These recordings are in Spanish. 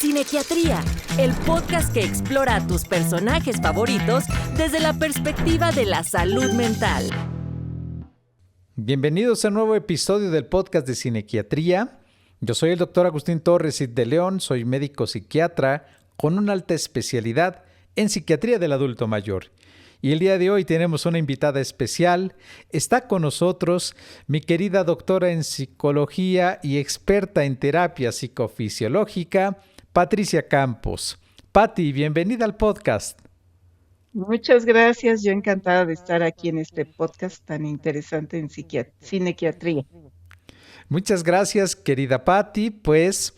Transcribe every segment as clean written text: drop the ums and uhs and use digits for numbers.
Cinequiatría, el podcast que explora a tus personajes favoritos desde la perspectiva de la salud mental. Bienvenidos a un nuevo episodio del podcast de Cinequiatría. Yo soy el doctor Agustín Torres Cid de León, soy médico psiquiatra con una alta especialidad en psiquiatría del adulto mayor. Y el día de hoy tenemos una invitada especial. Está con nosotros mi querida doctora en psicología y experta en terapia psicofisiológica, Patricia Campos. Pati, bienvenida al podcast. Muchas gracias, yo encantada de estar aquí en este podcast tan interesante en cinequiatría. Muchas gracias, querida Pati. Pues,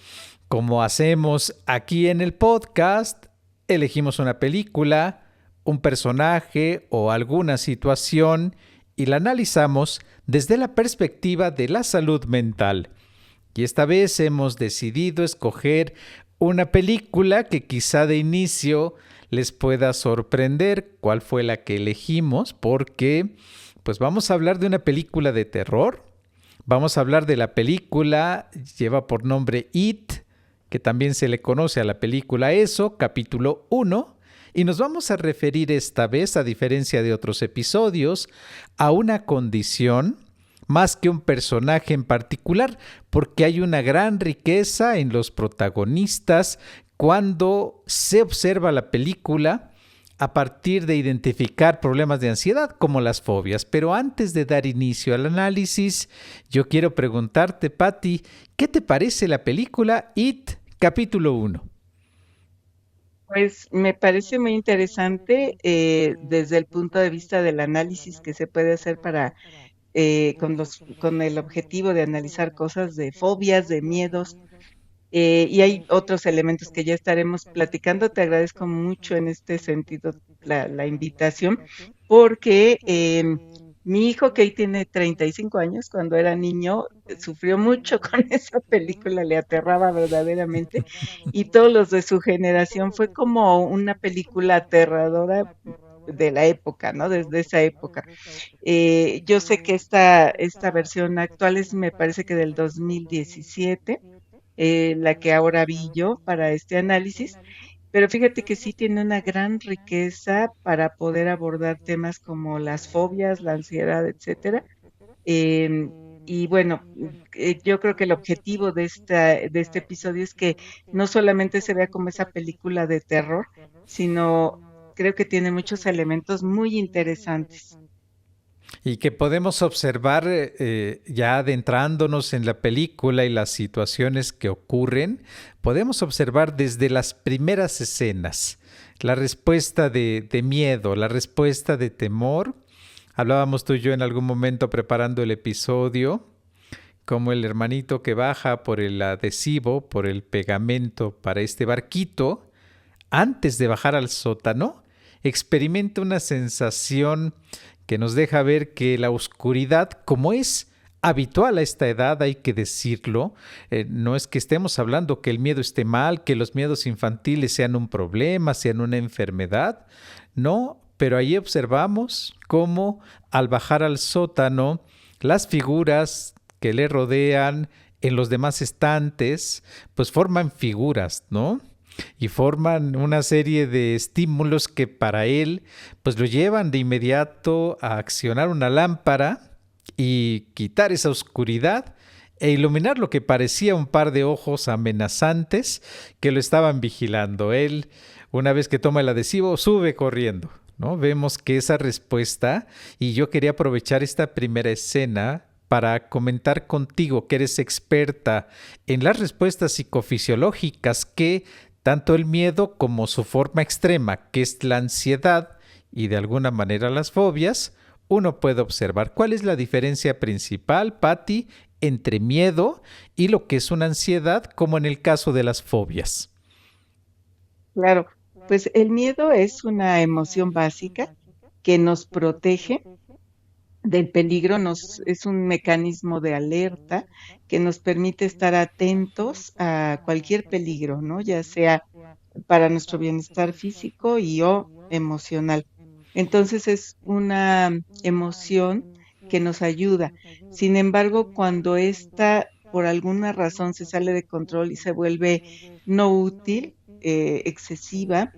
como hacemos aquí en el podcast, elegimos una película, un personaje o alguna situación y la analizamos desde la perspectiva de la salud mental. Y esta vez hemos decidido escoger una película que quizá de inicio les pueda sorprender cuál fue la que elegimos, porque pues vamos a hablar de una película de terror. Vamos a hablar de la película, lleva por nombre It, que también se le conoce a la película Eso, capítulo 1. Y nos vamos a referir esta vez, a diferencia de otros episodios, a una condición más que un personaje en particular, porque hay una gran riqueza en los protagonistas cuando se observa la película a partir de identificar problemas de ansiedad como las fobias. Pero antes de dar inicio al análisis, yo quiero preguntarte, Pati, ¿qué te parece la película It, capítulo 1? Pues me parece muy interesante desde el punto de vista del análisis que se puede hacer para con el objetivo de analizar cosas de fobias, de miedos, y hay otros elementos que ya estaremos platicando. Te agradezco mucho en este sentido la invitación, porque mi hijo, que hoy tiene 35 años, cuando era niño, sufrió mucho con esa película, le aterraba verdaderamente, y todos los de su generación fue como una película aterradora de la época, ¿no? Desde esa época. Yo sé que esta versión actual me parece que del 2017, la que ahora vi yo para este análisis, pero fíjate que sí tiene una gran riqueza para poder abordar temas como las fobias, la ansiedad, etcétera. Eh, y bueno, yo creo que el objetivo de este episodio es que no solamente se vea como esa película de terror, sino creo que tiene muchos elementos muy interesantes. Y que podemos observar ya adentrándonos en la película y las situaciones que ocurren, podemos observar desde las primeras escenas la respuesta de miedo, la respuesta de temor. Hablábamos tú y yo en algún momento preparando el episodio, como el hermanito que baja por el adhesivo, por el pegamento para este barquito, antes de bajar al sótano, experimenta una sensación que nos deja ver que la oscuridad, como es habitual a esta edad, hay que decirlo, no es que estemos hablando que el miedo esté mal, que los miedos infantiles sean un problema, sean una enfermedad, no, pero ahí observamos cómo al bajar al sótano, las figuras que le rodean en los demás estantes, pues forman figuras, ¿no? Y forman una serie de estímulos que para él pues lo llevan de inmediato a accionar una lámpara y quitar esa oscuridad e iluminar lo que parecía un par de ojos amenazantes que lo estaban vigilando. Él, una vez que toma el adhesivo, sube corriendo, ¿no? Vemos que esa respuesta, y yo quería aprovechar esta primera escena para comentar contigo, que eres experta en las respuestas psicofisiológicas que tanto el miedo como su forma extrema, que es la ansiedad y de alguna manera las fobias, uno puede observar. ¿Cuál es la diferencia principal, Pati, entre miedo y lo que es una ansiedad, como en el caso de las fobias? Claro, pues el miedo es una emoción básica que nos protege del peligro, es un mecanismo de alerta que nos permite estar atentos a cualquier peligro, ¿no? Ya sea para nuestro bienestar físico o emocional. Entonces es una emoción que nos ayuda. Sin embargo, cuando esta por alguna razón se sale de control y se vuelve no útil, excesiva,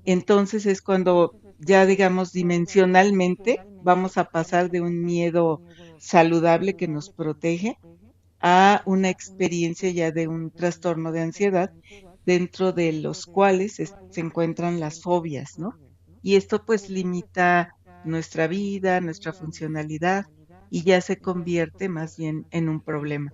entonces es cuando ya, digamos, dimensionalmente vamos a pasar de un miedo saludable que nos protege a una experiencia ya de un trastorno de ansiedad, dentro de los cuales se encuentran las fobias, ¿no? Y esto pues limita nuestra vida, nuestra funcionalidad, y ya se convierte más bien en un problema.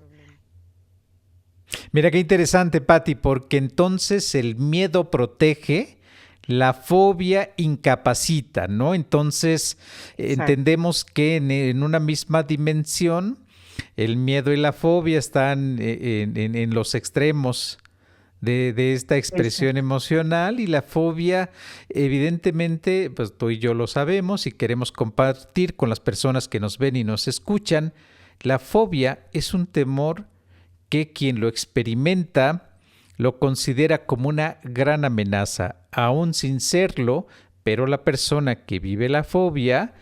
Mira qué interesante, Patti, porque entonces el miedo protege, la fobia incapacita, ¿no? Entonces Exacto, entendemos que en una misma dimensión el miedo y la fobia están en los extremos de esta expresión exacto. emocional, y la fobia, evidentemente, pues tú y yo lo sabemos y queremos compartir con las personas que nos ven y nos escuchan. La fobia es un temor que quien lo experimenta lo considera como una gran amenaza, aún sin serlo, pero la persona que vive la fobia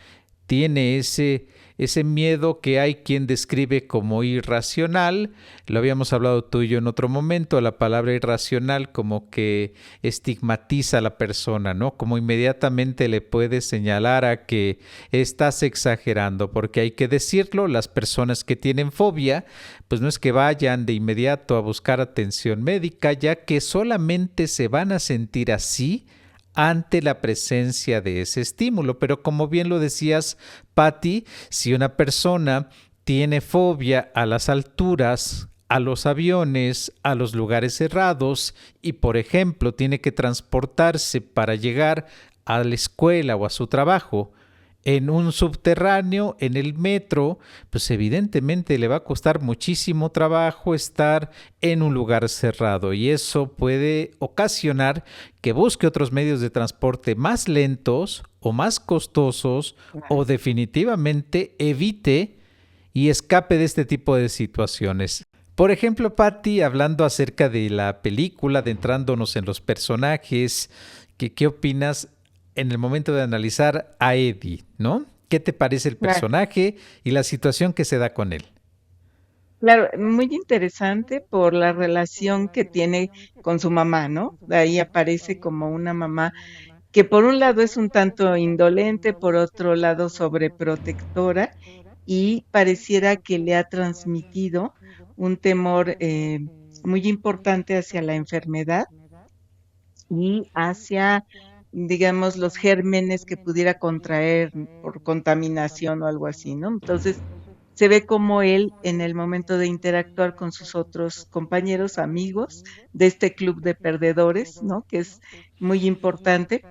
tiene ese miedo que hay quien describe como irracional. Lo habíamos hablado tú y yo en otro momento, la palabra irracional como que estigmatiza a la persona, ¿no? Como inmediatamente le puede señalar a que estás exagerando, porque hay que decirlo, las personas que tienen fobia, pues no es que vayan de inmediato a buscar atención médica, ya que solamente se van a sentir así ante la presencia de ese estímulo. Pero como bien lo decías, Patti, si una persona tiene fobia a las alturas, a los aviones, a los lugares cerrados y, por ejemplo, tiene que transportarse para llegar a la escuela o a su trabajo en un subterráneo, en el metro, pues evidentemente le va a costar muchísimo trabajo estar en un lugar cerrado, y eso puede ocasionar que busque otros medios de transporte más lentos o más costosos, o Claro. definitivamente evite y escape de este tipo de situaciones. Por ejemplo, Patty, hablando acerca de la película, adentrándonos en los personajes, ¿qué opinas en el momento de analizar a Eddie, ¿no? ¿Qué te parece el Claro. personaje y la situación que se da con él? Claro, muy interesante por la relación que tiene con su mamá, ¿no? De ahí aparece como una mamá que por un lado es un tanto indolente, por otro lado sobreprotectora, y pareciera que le ha transmitido un temor muy importante hacia la enfermedad y hacia, digamos, los gérmenes que pudiera contraer por contaminación o algo así, ¿no? Entonces, se ve como él, en el momento de interactuar con sus otros compañeros, amigos de este club de perdedores, ¿no? Que es muy importante,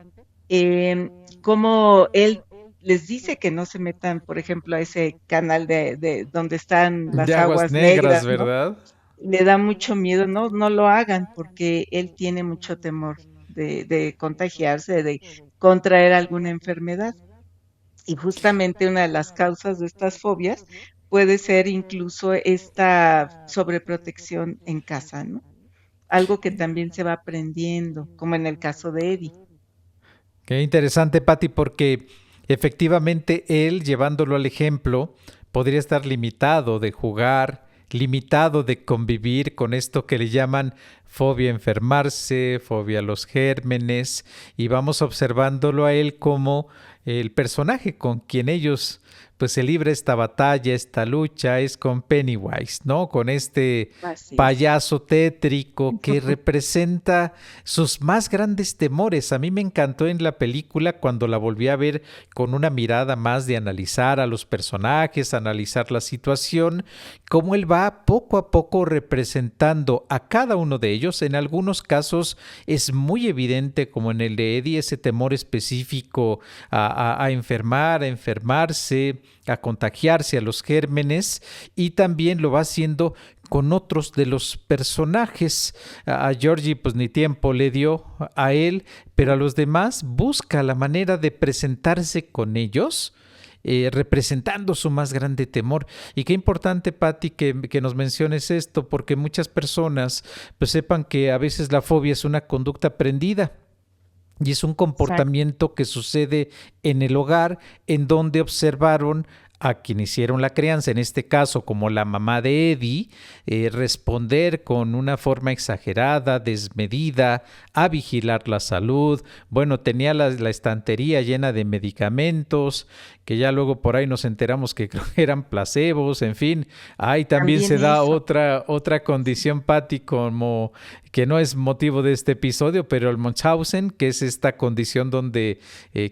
cómo él les dice que no se metan, por ejemplo, a ese canal de donde están De las aguas aguas negras, negras, ¿no? ¿verdad? Le da mucho miedo, no, no lo hagan, porque él tiene mucho temor de contagiarse, de contraer alguna enfermedad. Y justamente una de las causas de estas fobias puede ser incluso esta sobreprotección en casa, ¿no? Algo que también se va aprendiendo, como en el caso de Eddie. Qué interesante, Patti, porque efectivamente él, llevándolo al ejemplo, podría estar limitado de jugar, limitado de convivir con esto que le llaman fobia a enfermarse, fobia a los gérmenes, y vamos observándolo a él como el personaje con quien ellos pues se libra esta batalla, esta lucha, es con Pennywise, ¿no? Con este Así es. payaso tétrico que representa sus más grandes temores. A mí me encantó en la película cuando la volví a ver con una mirada más de analizar a los personajes, analizar la situación, cómo él va poco a poco representando a cada uno de ellos. En algunos casos es muy evidente, como en el de Eddie, ese temor específico a enfermar, a enfermarse, a contagiarse a los gérmenes, y también lo va haciendo con otros de los personajes. A Georgie pues ni tiempo le dio a él, pero a los demás busca la manera de presentarse con ellos, representando su más grande temor. Y qué importante, Patti, que nos menciones esto, porque muchas personas pues sepan que a veces la fobia es una conducta aprendida. Y es un Exacto. comportamiento que sucede en el hogar, en donde observaron a quien hicieron la crianza, en este caso como la mamá de Eddie, responder con una forma exagerada, desmedida, a vigilar la salud. Bueno, tenía la estantería llena de medicamentos, que ya luego por ahí nos enteramos que eran placebos, en fin. Ahí también se da eso. otra condición, Patti, como que no es motivo de este episodio, pero el Munchausen, que es esta condición donde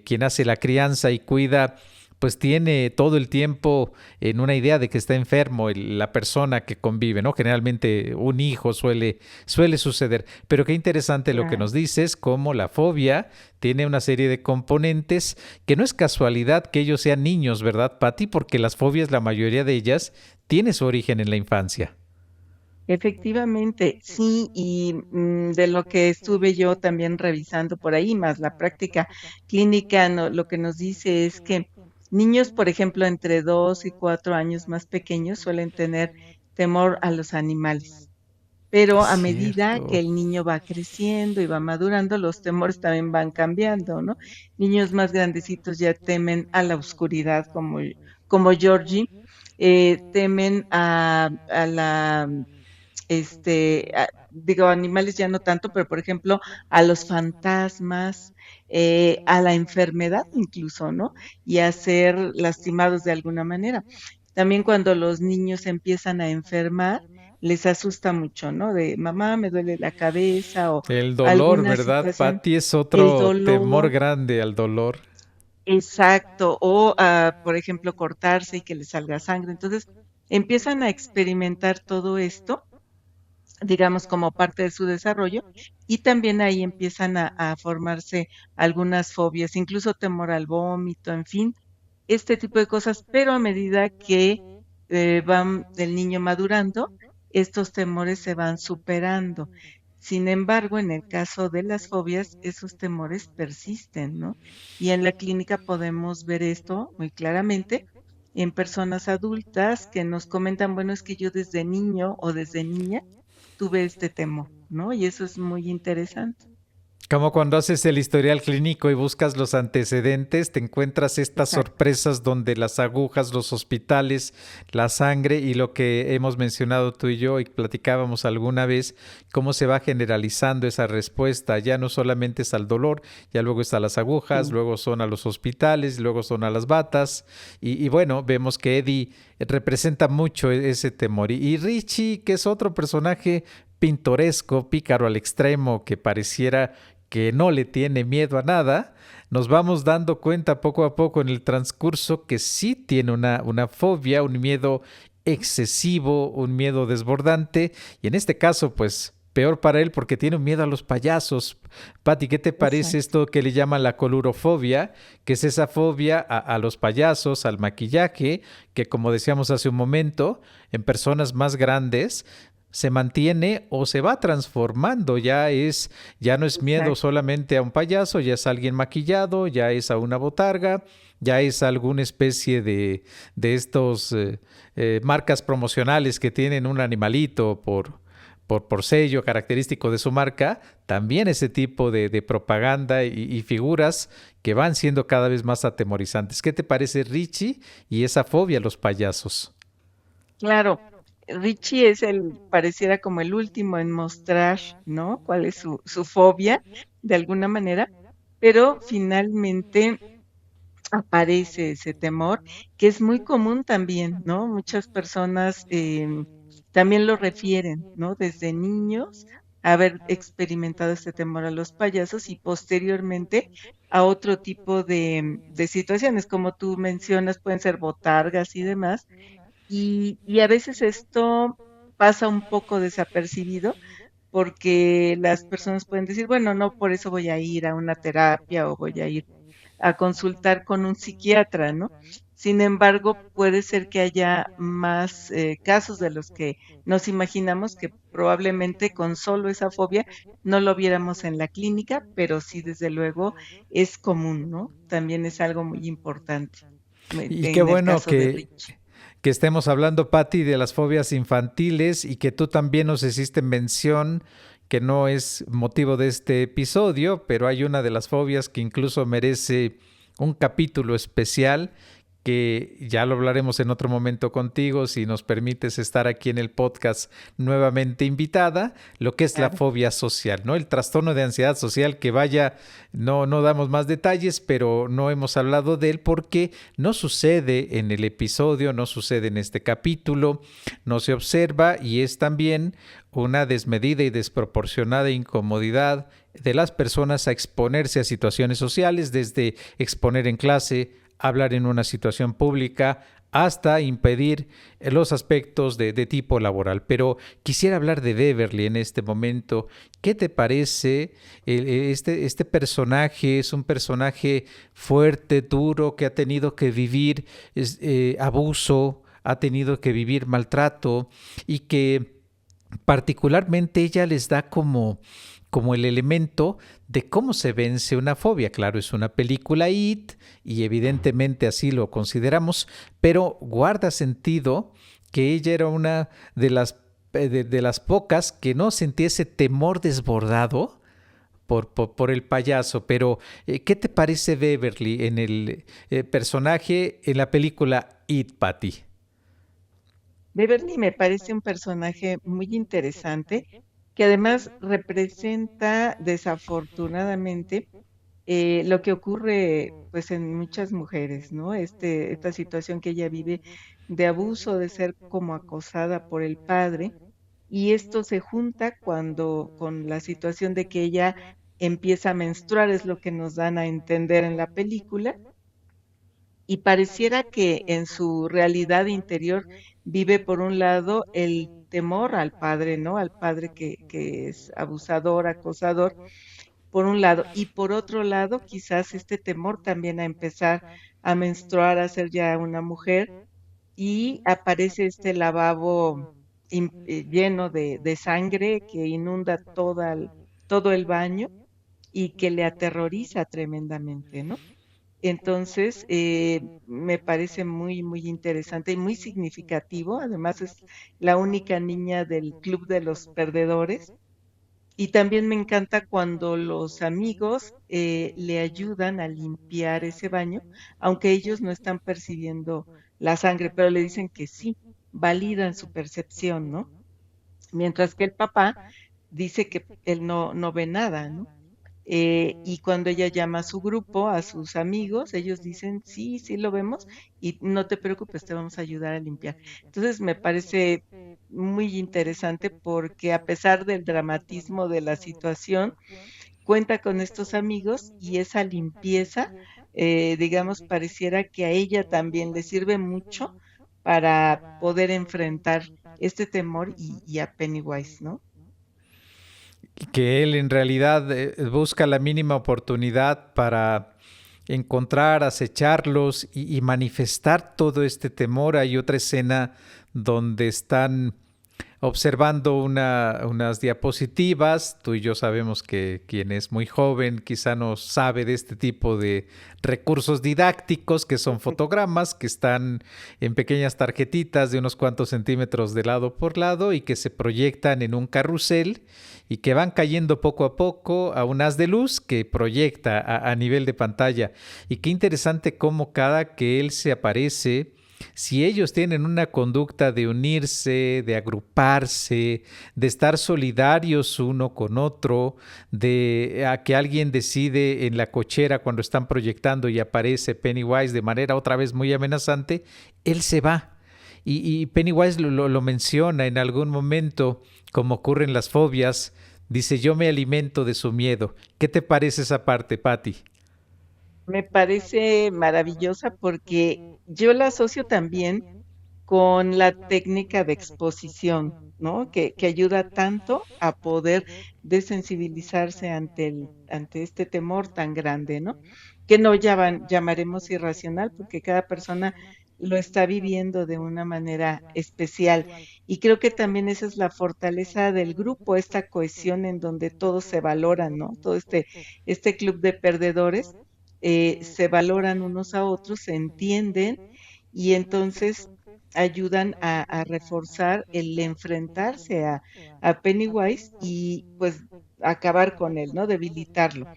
quien hace la crianza y cuida, pues tiene todo el tiempo en una idea de que está enfermo la persona que convive, ¿no? Generalmente un hijo suele suceder. Pero qué interesante lo que Claro. nos dices, cómo la fobia tiene una serie de componentes que no es casualidad que ellos sean niños, ¿verdad, Patti? Porque las fobias, la mayoría de ellas, tiene su origen en la infancia. Efectivamente, sí, y de lo que estuve yo también revisando por ahí, más la práctica clínica, lo que nos dice es que niños, por ejemplo, entre 2 y 4 años más pequeños suelen tener temor a los animales, pero Es a medida que cierto. el niño va creciendo y va madurando, los temores también van cambiando, ¿no? Niños más grandecitos ya temen a la oscuridad, como Georgie, temen a la digo, animales ya no tanto, pero por ejemplo, a los fantasmas, a la enfermedad incluso, ¿no? Y a ser lastimados de alguna manera. También cuando los niños empiezan a enfermar, les asusta mucho, ¿no? De mamá, me duele la cabeza o El dolor, alguna ¿verdad, situación, Patti? Es el otro temor dolor, grande al dolor. exacto, o por ejemplo, cortarse y que le salga sangre. Entonces, empiezan a experimentar todo esto, digamos, como parte de su desarrollo, y también ahí empiezan a formarse algunas fobias, incluso temor al vómito, en fin, este tipo de cosas, pero a medida que van el niño madurando, estos temores se van superando. Sin embargo, en el caso de las fobias, esos temores persisten, ¿no? Y en la clínica podemos ver esto muy claramente en personas adultas que nos comentan, bueno, es que yo desde niño o desde niña tuve este temor, ¿no? Y eso es muy interesante. Como cuando haces el historial clínico y buscas los antecedentes, te encuentras estas Exacto, sorpresas donde las agujas, los hospitales, la sangre y lo que hemos mencionado tú y yo y platicábamos alguna vez, cómo se va generalizando esa respuesta. Ya no solamente es al dolor, ya luego es a las agujas, sí, luego son a los hospitales, luego son a las batas. Y bueno, vemos que Eddie representa mucho ese temor. Y Richie, que es otro personaje pintoresco, pícaro al extremo, que pareciera que no le tiene miedo a nada, nos vamos dando cuenta poco a poco en el transcurso que sí tiene una fobia, un miedo excesivo, un miedo desbordante, y en este caso, pues peor para él porque tiene un miedo a los payasos. Pati, ¿qué te parece exacto. esto que le llaman la colurofobia? Que es esa fobia a los payasos, al maquillaje, que como decíamos hace un momento, en personas más grandes se mantiene o se va transformando, ya no es miedo Exacto, solamente a un payaso, ya es alguien maquillado, ya es a una botarga, ya es alguna especie de estos marcas promocionales que tienen un animalito por sello característico de su marca, también ese tipo de propaganda y figuras que van siendo cada vez más atemorizantes. ¿Qué te parece, Richie, y esa fobia a los payasos? claro. Richie es pareciera como el último en mostrar, ¿no? Cuál es su fobia, de alguna manera, pero finalmente aparece ese temor, que es muy común también, ¿no? Muchas personas también lo refieren, ¿no? Desde niños, haber experimentado este temor a los payasos y posteriormente a otro tipo de situaciones, como tú mencionas, pueden ser botargas y demás, y a veces esto pasa un poco desapercibido porque las personas pueden decir, bueno, no por eso voy a ir a una terapia o voy a ir a consultar con un psiquiatra, ¿no? Sin embargo, puede ser que haya más casos de los que nos imaginamos que probablemente con solo esa fobia no lo viéramos en la clínica, pero sí, desde luego, es común, ¿no? También es algo muy importante Y qué en el bueno caso de Rich. que estemos hablando, Patti, de las fobias infantiles y que tú también nos hiciste mención que no es motivo de este episodio, pero hay una de las fobias que incluso merece un capítulo especial, que ya lo hablaremos en otro momento contigo, si nos permites estar aquí en el podcast nuevamente invitada, lo que es la Claro. fobia social, ¿no? El trastorno de ansiedad social, que vaya, no damos más detalles, pero no hemos hablado de él porque no sucede en el episodio, no sucede en este capítulo, no se observa y es también una desmedida y desproporcionada incomodidad de las personas a exponerse a situaciones sociales, desde exponer en clase, hablar en una situación pública, hasta impedir los aspectos de tipo laboral. Pero quisiera hablar de Beverly en este momento. ¿Qué te parece? Este personaje es un personaje fuerte, duro, que ha tenido que vivir abuso, ha tenido que vivir maltrato y que particularmente ella les da como el elemento de cómo se vence una fobia. Claro, es una película IT y evidentemente así lo consideramos, pero guarda sentido que ella era una de las pocas que no sentía ese temor desbordado por el payaso. Pero, ¿qué te parece Beverly en el personaje en la película It, Patty? Beverly me parece un personaje muy interesante que además representa desafortunadamente lo que ocurre pues en muchas mujeres, ¿no? Esta situación que ella vive de abuso, de ser como acosada por el padre, y esto se junta cuando con la situación de que ella empieza a menstruar, es lo que nos dan a entender en la película, y pareciera que en su realidad interior vive por un lado el temor al padre, ¿no? Al padre que es abusador, acosador, por un lado, y por otro lado, quizás este temor también a empezar a menstruar, a ser ya una mujer, y aparece este lavabo lleno de sangre que inunda todo el baño y que le aterroriza tremendamente, ¿no? Entonces, me parece muy, muy interesante y muy significativo. Además, es la única niña del club de los perdedores. Y también me encanta cuando los amigos le ayudan a limpiar ese baño, aunque ellos no están percibiendo la sangre, pero le dicen que sí, validan su percepción, ¿no? Mientras que el papá dice que él no ve nada, ¿no? Y cuando ella llama a su grupo, a sus amigos, ellos dicen, sí, sí lo vemos y no te preocupes, te vamos a ayudar a limpiar. Entonces me parece muy interesante porque a pesar del dramatismo de la situación, cuenta con estos amigos y esa limpieza, digamos, pareciera que a ella también le sirve mucho para poder enfrentar este temor y a Pennywise, ¿no? Que él en realidad busca la mínima oportunidad para encontrar, acecharlos y manifestar todo este temor. Hay otra escena donde están observando unas diapositivas. Tú y yo sabemos que quien es muy joven quizá no sabe de este tipo de recursos didácticos, que son fotogramas que están en pequeñas tarjetitas de unos cuantos centímetros de lado por lado y que se proyectan en un carrusel y que van cayendo poco a poco a un haz de luz que proyecta a nivel de pantalla. Y qué interesante cómo cada que él se aparece, si ellos tienen una conducta de unirse, de agruparse, de estar solidarios uno con otro, de a que alguien decide en la cochera cuando están proyectando y aparece Pennywise de manera otra vez muy amenazante, él se va. Y Pennywise lo menciona en algún momento, como ocurre en las fobias, dice, yo me alimento de su miedo. ¿Qué te parece esa parte, Patty? Me parece maravillosa porque yo la asocio también con la técnica de exposición, ¿no? Que ayuda tanto a poder desensibilizarse ante este temor tan grande, ¿no? Que no llamaremos irracional porque cada persona lo está viviendo de una manera especial. Y creo que también esa es la fortaleza del grupo, esta cohesión en donde todos se valoran, ¿no? Todo este club de perdedores se valoran unos a otros, se entienden y entonces ayudan a reforzar el enfrentarse a Pennywise y pues acabar con él, ¿no? Debilitarlo.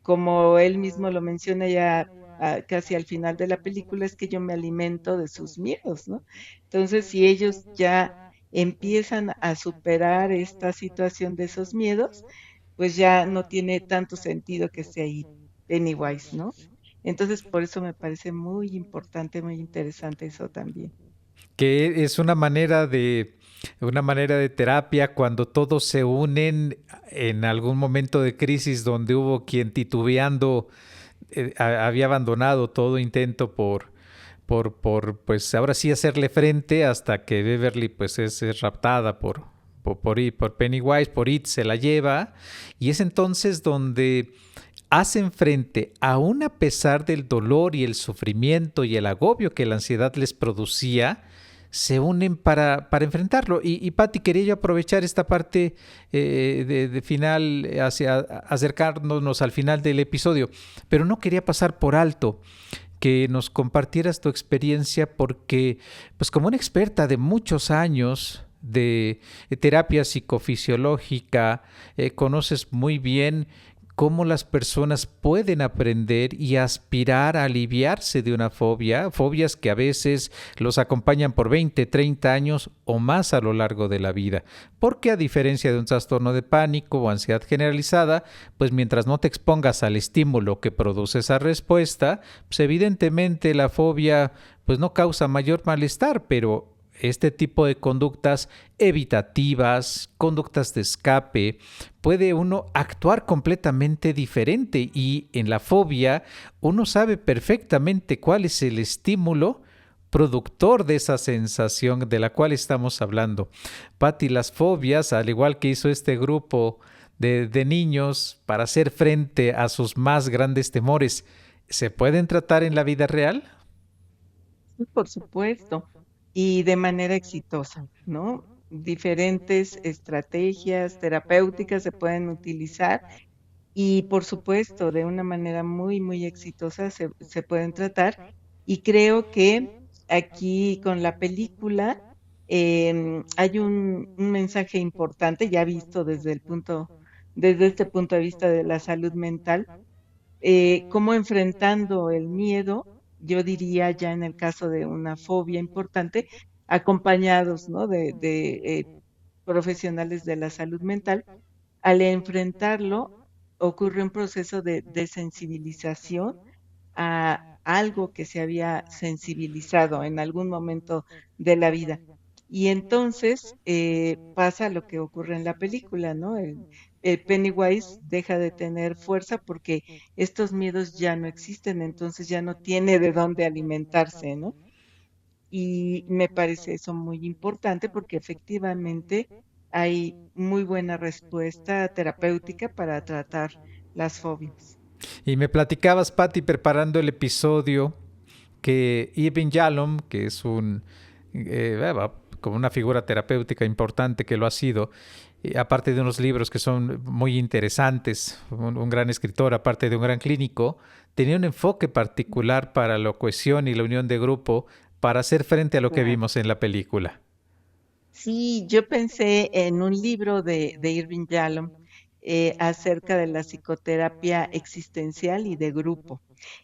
Como él mismo lo menciona, ya casi al final de la película, es que yo me alimento de sus miedos, ¿no? Entonces, si ellos ya empiezan a superar esta situación de esos miedos, pues ya no tiene tanto sentido que esté ahí Pennywise, ¿no? Entonces, por eso me parece muy importante, muy interesante eso también. Que es una manera de terapia cuando todos se unen en algún momento de crisis donde hubo quien titubeando había abandonado todo intento pues ahora sí hacerle frente hasta que Beverly pues es raptada por Pennywise, por It se la lleva y es entonces donde hacen frente, aún a pesar del dolor y el sufrimiento y el agobio que la ansiedad les producía, se unen para enfrentarlo. Y Patti, quería yo aprovechar esta parte de final, acercarnos al final del episodio, pero no quería pasar por alto que nos compartieras tu experiencia porque, pues como una experta de muchos años de terapia psicofisiológica, conoces muy bien cómo las personas pueden aprender y aspirar a aliviarse de una fobia, fobias que a veces los acompañan por 20, 30 años o más a lo largo de la vida. Porque a diferencia de un trastorno de pánico o ansiedad generalizada, pues mientras no te expongas al estímulo que produce esa respuesta, pues evidentemente la fobia pues no causa mayor malestar, pero este tipo de conductas evitativas, conductas de escape, puede uno actuar completamente diferente y en la fobia uno sabe perfectamente cuál es el estímulo productor de esa sensación de la cual estamos hablando. Patti, las fobias, al igual que hizo este grupo de niños para hacer frente a sus más grandes temores, ¿se pueden tratar en la vida real? Sí, por supuesto, y de manera exitosa, ¿no? Diferentes estrategias terapéuticas se pueden utilizar y, por supuesto, de una manera muy, muy exitosa se pueden tratar. Y creo que aquí con la película hay un mensaje importante, ya visto desde este punto de vista de la salud mental, cómo enfrentando el miedo, yo diría ya en el caso de una fobia importante, acompañados, ¿no? de profesionales de la salud mental, al enfrentarlo ocurre un proceso de desensibilización a algo que se había sensibilizado en algún momento de la vida. Y entonces pasa lo que ocurre en la película, ¿no? El Pennywise deja de tener fuerza porque estos miedos ya no existen, entonces ya no tiene de dónde alimentarse, ¿no? Y me parece eso muy importante porque efectivamente hay muy buena respuesta terapéutica para tratar las fobias. Y me platicabas, Patti, preparando el episodio, que Irving Yalom, que es como una figura terapéutica importante que lo ha sido, aparte de unos libros que son muy interesantes, un gran escritor, aparte de un gran clínico, tenía un enfoque particular para la cohesión y la unión de grupo para hacer frente a lo que Claro. vimos en la película. Sí, yo pensé en un libro de Irving Yalom acerca de la psicoterapia existencial y de grupo.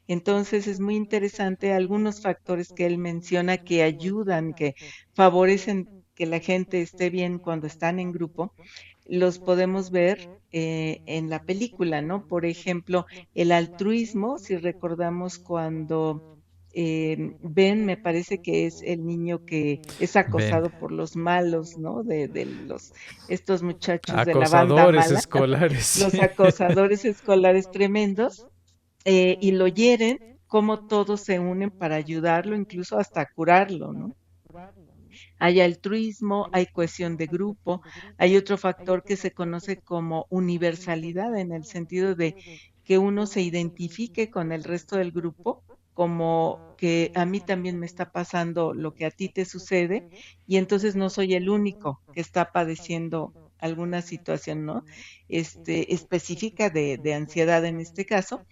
Entonces es muy interesante algunos factores que él menciona que ayudan, que favorecen que la gente esté bien cuando están en grupo, los podemos ver en la película, ¿no? Por ejemplo, el altruismo, si recordamos cuando Ben, me parece que es el niño que es Ven, acosado por los malos, ¿no? Estos muchachos de la banda acosadores mala, escolares. los acosadores escolares tremendos, y lo hieren, como todos se unen para ayudarlo, incluso hasta curarlo, ¿no? Hay altruismo, hay cohesión de grupo, hay otro factor que se conoce como universalidad en el sentido de que uno se identifique con el resto del grupo, como que a mí también me está pasando lo que a ti te sucede y entonces no soy el único que está padeciendo alguna situación, ¿no? Específica de ansiedad en este caso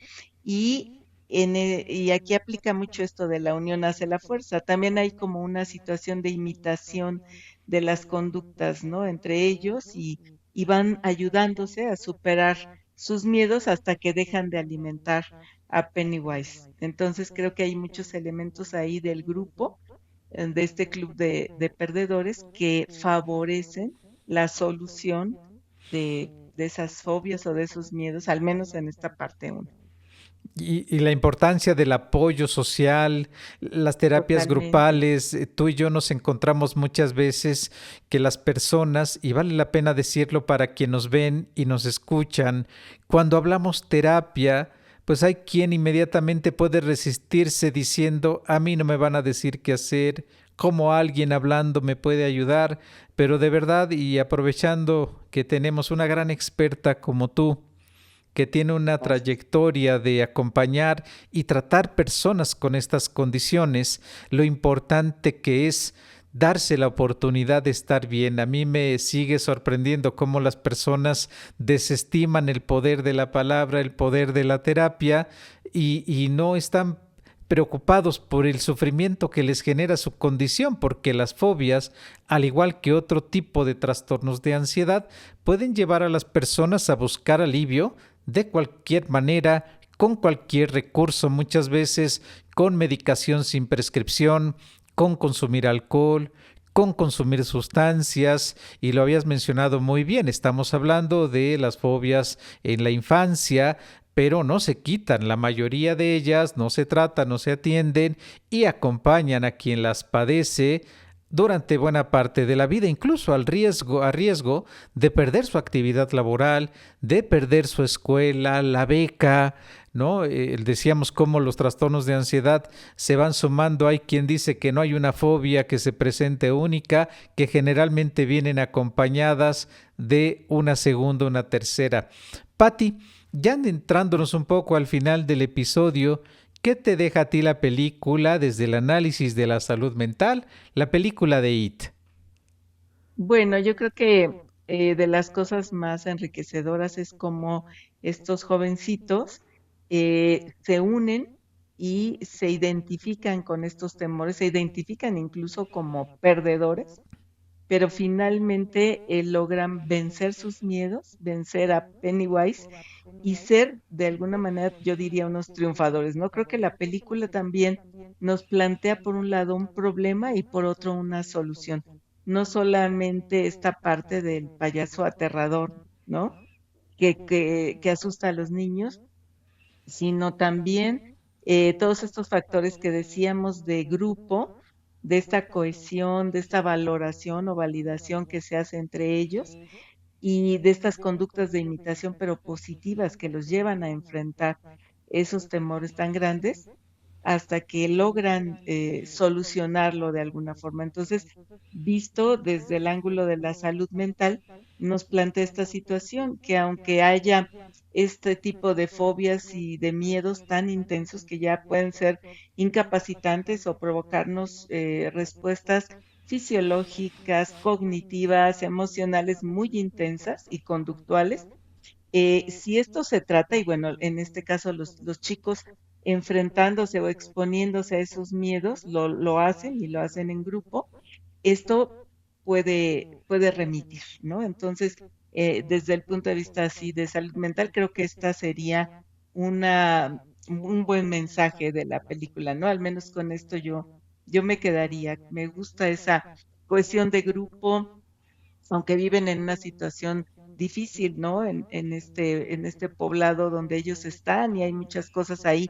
y y aquí aplica mucho esto de la unión hace la fuerza. También hay como una situación de imitación de las conductas, ¿no? Entre ellos y van ayudándose a superar sus miedos hasta que dejan de alimentar a Pennywise. Entonces creo que hay muchos elementos ahí del grupo, de este club de perdedores, que favorecen la solución de esas fobias o de esos miedos, al menos en esta parte uno. Y la importancia del apoyo social, las terapias Totalmente. grupales, tú y yo nos encontramos muchas veces que las personas, y vale la pena decirlo para quienes nos ven y nos escuchan, cuando hablamos terapia, pues hay quien inmediatamente puede resistirse diciendo, a mí no me van a decir qué hacer, cómo alguien hablando me puede ayudar, pero de verdad y aprovechando que tenemos una gran experta como tú, que tiene una trayectoria de acompañar y tratar personas con estas condiciones, lo importante que es darse la oportunidad de estar bien. A mí me sigue sorprendiendo cómo las personas desestiman el poder de la palabra, el poder de la terapia y no están preocupados por el sufrimiento que les genera su condición, porque las fobias, al igual que otro tipo de trastornos de ansiedad, pueden llevar a las personas a buscar alivio de cualquier manera, con cualquier recurso, muchas veces con medicación sin prescripción, con consumir alcohol, con consumir sustancias, y lo habías mencionado muy bien, estamos hablando de las fobias en la infancia, pero no se quitan, la mayoría de ellas no se tratan, no se atienden y acompañan a quien las padece durante buena parte de la vida, incluso a riesgo de perder su actividad laboral, de perder su escuela, la beca, ¿no? Decíamos cómo los trastornos de ansiedad se van sumando. Hay quien dice que no hay una fobia que se presente única, que generalmente vienen acompañadas de una segunda, una tercera. Patti, ya entrándonos un poco al final del episodio, ¿qué te deja a ti la película desde el análisis de la salud mental, la película de It? Bueno, yo creo que de las cosas más enriquecedoras es como estos jovencitos se unen y se identifican con estos temores, se identifican incluso como perdedores, pero finalmente logran vencer sus miedos, vencer a Pennywise y ser de alguna manera, yo diría, unos triunfadores, ¿no? Creo que la película también nos plantea por un lado un problema y por otro una solución. No solamente esta parte del payaso aterrador, ¿no? Que asusta a los niños, sino también todos estos factores que decíamos de grupo, de esta cohesión, de esta valoración o validación que se hace entre ellos y de estas conductas de imitación, pero positivas, que los llevan a enfrentar esos temores tan grandes hasta que logran solucionarlo de alguna forma. Entonces, visto desde el ángulo de la salud mental, nos plantea esta situación, que aunque haya este tipo de fobias y de miedos tan intensos que ya pueden ser incapacitantes o provocarnos respuestas fisiológicas, cognitivas, emocionales muy intensas y conductuales, si esto se trata, y bueno, en este caso los chicos enfrentándose o exponiéndose a esos miedos, lo hacen y lo hacen en grupo, esto puede remitir, ¿no? Entonces, desde el punto de vista así de salud mental, creo que esta sería un buen mensaje de la película, ¿no? Al menos con esto yo me quedaría. Me gusta esa cohesión de grupo, aunque viven en una situación difícil, ¿no? En este poblado donde ellos están y hay muchas cosas ahí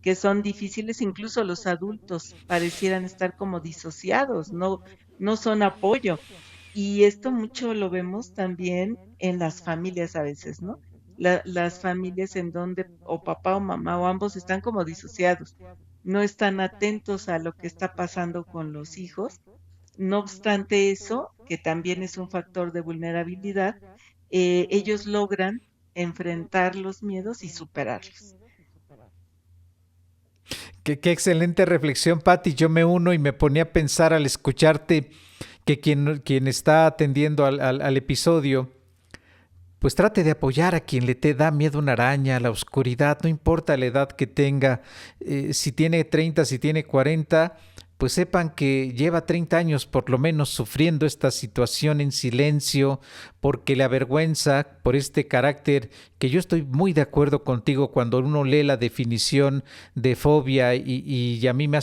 que son difíciles, incluso los adultos parecieran estar como disociados, no son apoyo. Y esto mucho lo vemos también en las familias a veces, ¿no? Las familias en donde o papá o mamá o ambos están como disociados, no están atentos a lo que está pasando con los hijos. No obstante eso, que también es un factor de vulnerabilidad, ellos logran enfrentar los miedos y superarlos. Qué excelente reflexión, Patti. Yo me uno y me ponía a pensar al escucharte que quien está atendiendo al episodio, pues trate de apoyar a quien le te da miedo una araña, a la oscuridad, no importa la edad que tenga, si tiene 30, si tiene 40, pues sepan que lleva 30 años por lo menos sufriendo esta situación en silencio, porque le avergüenza por este carácter que yo estoy muy de acuerdo contigo cuando uno lee la definición de fobia y a mí me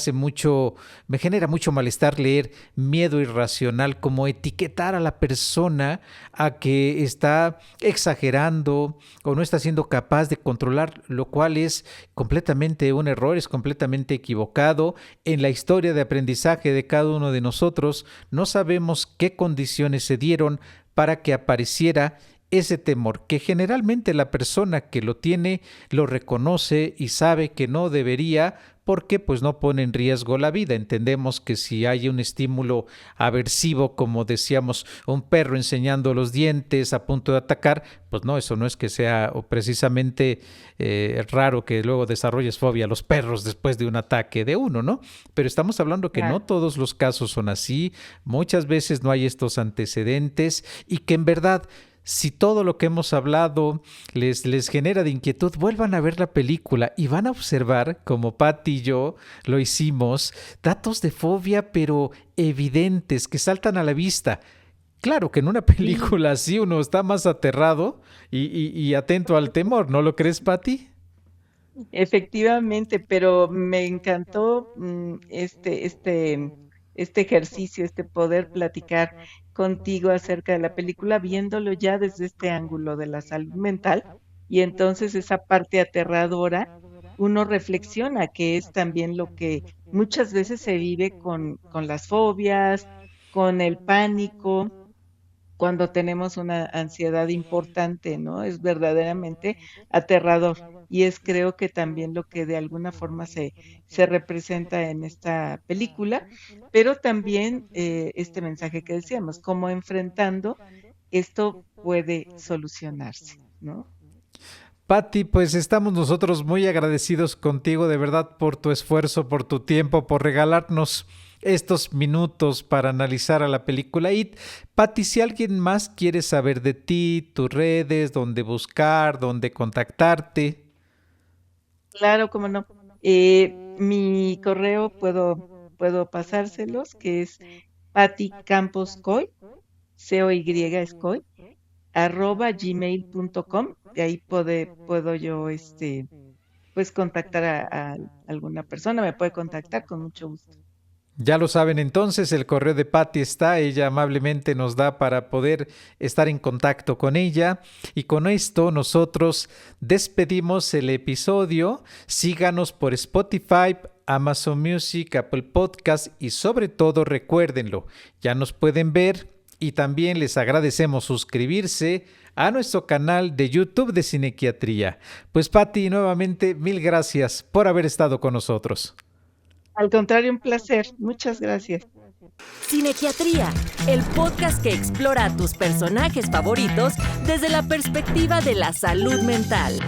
genera mucho malestar leer miedo irracional, como etiquetar a la persona a que está exagerando o no está siendo capaz de controlar, lo cual es completamente un error, es completamente equivocado. En la historia de aprendizaje de cada uno de nosotros no sabemos qué condiciones se dieron para que apareciera ese temor, que generalmente la persona que lo tiene lo reconoce y sabe que no debería, porque pues no pone en riesgo la vida. Entendemos que si hay un estímulo aversivo, como decíamos, un perro enseñando los dientes a punto de atacar, pues no, eso no es que sea precisamente raro que luego desarrolles fobia a los perros después de un ataque de uno, ¿no? Pero estamos hablando que no todos los casos son así, muchas veces no hay estos antecedentes y que en verdad, si todo lo que hemos hablado les genera de inquietud, vuelvan a ver la película y van a observar, como Patty y yo lo hicimos, datos de fobia pero evidentes que saltan a la vista. Claro que en una película así uno está más aterrado y atento al temor, ¿no lo crees, Patty? Efectivamente, pero me encantó este ejercicio, este poder platicar contigo acerca de la película, viéndolo ya desde este ángulo de la salud mental, y entonces esa parte aterradora, uno reflexiona que es también lo que muchas veces se vive con las fobias, con el pánico, cuando tenemos una ansiedad importante, ¿no? Es verdaderamente aterrador. Y es creo que también lo que de alguna forma se representa en esta película, pero también este mensaje que decíamos, cómo enfrentando esto puede solucionarse, ¿no? Patty, pues estamos nosotros muy agradecidos contigo de verdad por tu esfuerzo, por tu tiempo, por regalarnos estos minutos para analizar a la película It. Patty, si alguien más quiere saber de ti, tus redes, dónde buscar, dónde contactarte. Claro, cómo no. Mi correo puedo pasárselos, que es Patty Campos Coy, COY Escoy, @gmail.com. De ahí puedo yo pues contactar a alguna persona, me puede contactar con mucho gusto. Ya lo saben entonces, el correo de Patty está, ella amablemente nos da para poder estar en contacto con ella. Y con esto nosotros despedimos el episodio. Síganos por Spotify, Amazon Music, Apple Podcast y sobre todo recuérdenlo, ya nos pueden ver y también les agradecemos suscribirse a nuestro canal de YouTube de Cinequiatría. Pues Patty, nuevamente mil gracias por haber estado con nosotros. Al contrario, un placer. Muchas gracias. Cinequiatría, el podcast que explora a tus personajes favoritos desde la perspectiva de la salud mental.